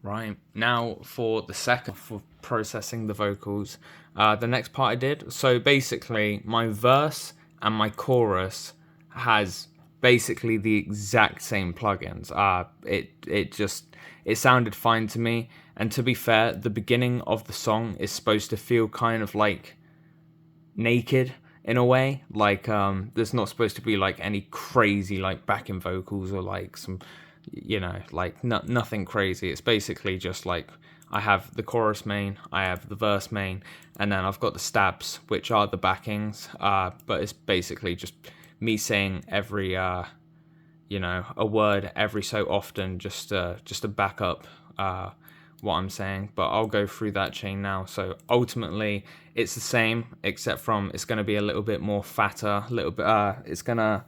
Right, now for the second, for processing the vocals, the next part I did. So basically, my verse and my chorus has basically the exact same plugins. It sounded fine to me. And to be fair, the beginning of the song is supposed to feel kind of like naked in a way. Like there's not supposed to be like any crazy like backing vocals or like some, like nothing crazy. It's basically just like I have the chorus main, I have the verse main, and then I've got the stabs, which are the backings. But it's basically just me saying every a word every so often, just to back up what I'm saying. But I'll go through that chain now. So ultimately it's the same, except from it's going to be a little bit more fatter, a little bit it's gonna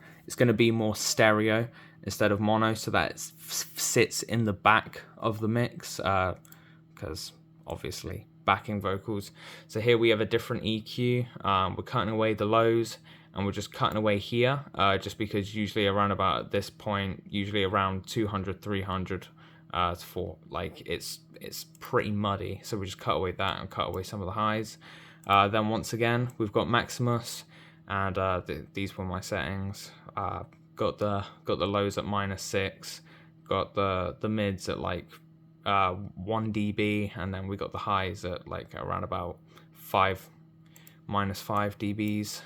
be more stereo instead of mono, so that it sits in the back of the mix, because obviously backing vocals. So here we have a different EQ. We're cutting away the lows, and we're just cutting away here, just because usually around about at this point, usually around 200, 300, for like it's pretty muddy. So we just cut away that and cut away some of the highs. Then once again, we've got Maximus, and these were my settings. Got the lows at -6, got the mids at like 1 dB, and then we got the highs at like around about -5 dBs.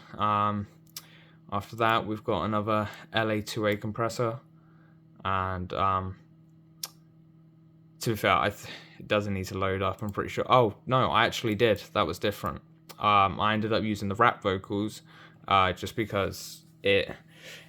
After that, we've got another LA2A compressor, and to be fair, it doesn't need to load up, I'm pretty sure. Oh no, I actually did. That was different. I ended up using the rap vocals, just because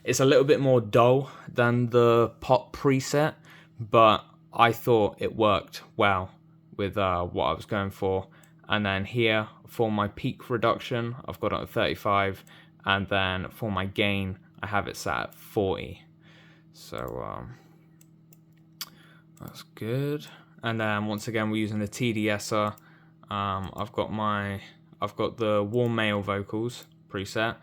it's a little bit more dull than the pop preset, but I thought it worked well with what I was going for. And then here for my peak reduction, I've got it at 35, and then for my gain, I have it set at 40. So that's good. And then once again, we're using the TDSer. I've got the warm male vocals preset,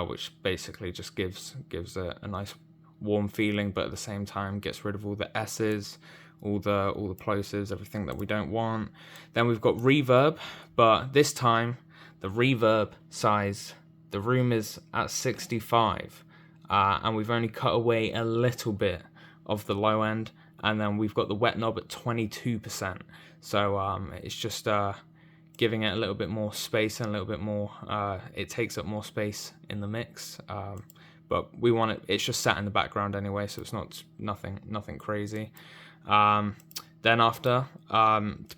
which basically just gives a nice warm feeling, but at the same time gets rid of all the S's, all the plosives, everything that we don't want. Then we've got reverb, but this time the reverb size, the room is at 65, and we've only cut away a little bit of the low end, and then we've got the wet knob at 22%. So it's just giving it a little bit more space and a little bit more, it takes up more space in the mix, but we want it, it's just sat in the background anyway, so it's nothing crazy. Then after,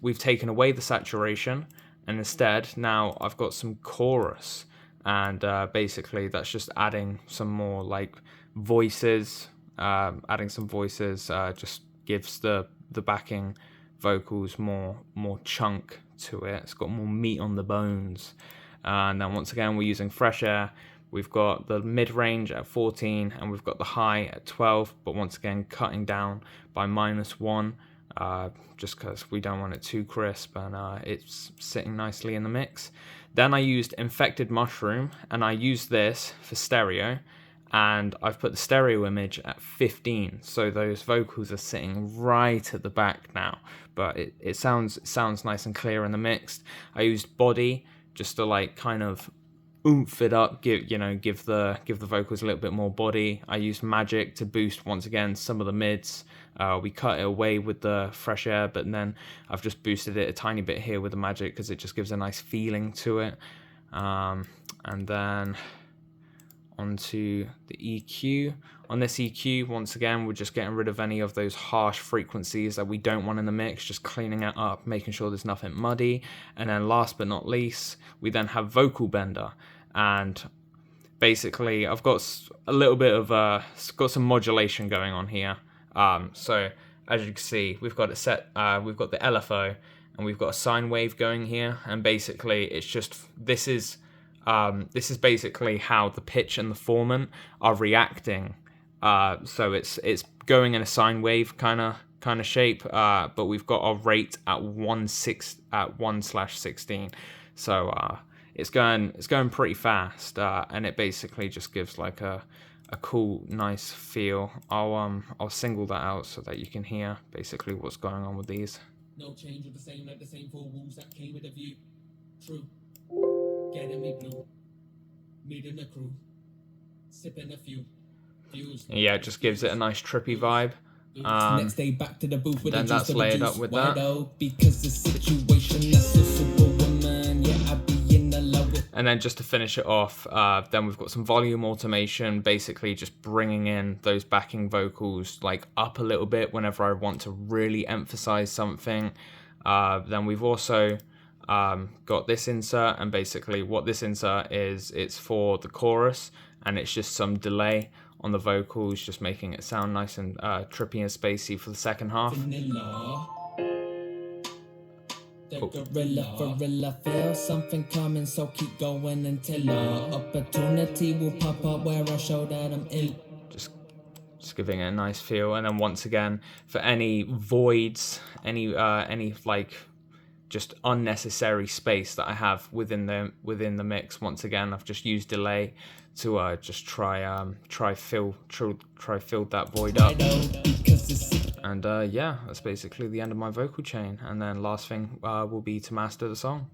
we've taken away the saturation, and instead now I've got some chorus, and basically that's just adding some more like voices, just gives the backing vocals more chunk to it. It's got more meat on the bones. And then once again, we're using Fresh Air. We've got the mid-range at 14, and we've got the high at 12, but once again cutting down by -1, just because we don't want it too crisp, and it's sitting nicely in the mix. Then I used Infected Mushroom, and I used this for stereo, and I've put the stereo image at 15, so those vocals are sitting right at the back now, but it sounds nice and clear in the mix. I used Body just to like kind of oomph it up, give the vocals a little bit more body. I used Magic to boost once again some of the mids. We cut it away with the Fresh Air, but then I've just boosted it a tiny bit here with the Magic because it just gives a nice feeling to it. And then onto the EQ. On this EQ, once again, we're just getting rid of any of those harsh frequencies that we don't want in the mix, just cleaning it up, making sure there's nothing muddy. And then last but not least, we then have Vocal Bender. And basically, I've got a little bit of got some modulation going on here. So as you can see, we've got it set, we've got the LFO, and we've got a sine wave going here. And basically, it's just, this is basically how the pitch and the formant are reacting. So it's going in a sine wave kind of shape, but we've got our rate at 1/16. So it's going pretty fast, and it basically just gives like a a cool, nice feel. I'll single that out so that you can hear basically what's going on with these. No change of the same, like the same four wolves that came with a view. True. Getting me blue. Meeting the crew. Sipping a few. Views. Yeah, it just gives it a nice trippy vibe. Next day back to the booth with Then the juice that's for the layered juice. up with Why that. though? Because the situation that's a superwoman. Yeah, I be in the love with. And then just to finish it off, then we've got some volume automation, basically just bringing in those backing vocals like up a little bit whenever I want to really emphasize something. Then we've also got this insert, and basically what this insert is, it's for the chorus, and it's just some delay on the vocals, just making it sound nice and trippy and spacey for the second half. Vanilla. The gorilla feel something coming, so keep going until opportunity will pop up where I show that I'm ill. Just giving it a nice feel. And then once again, for any voids, any like just unnecessary space that I have within the mix, once again I've just used delay to just try fill that void up. And yeah, that's basically the end of my vocal chain. And then last thing will be to master the song.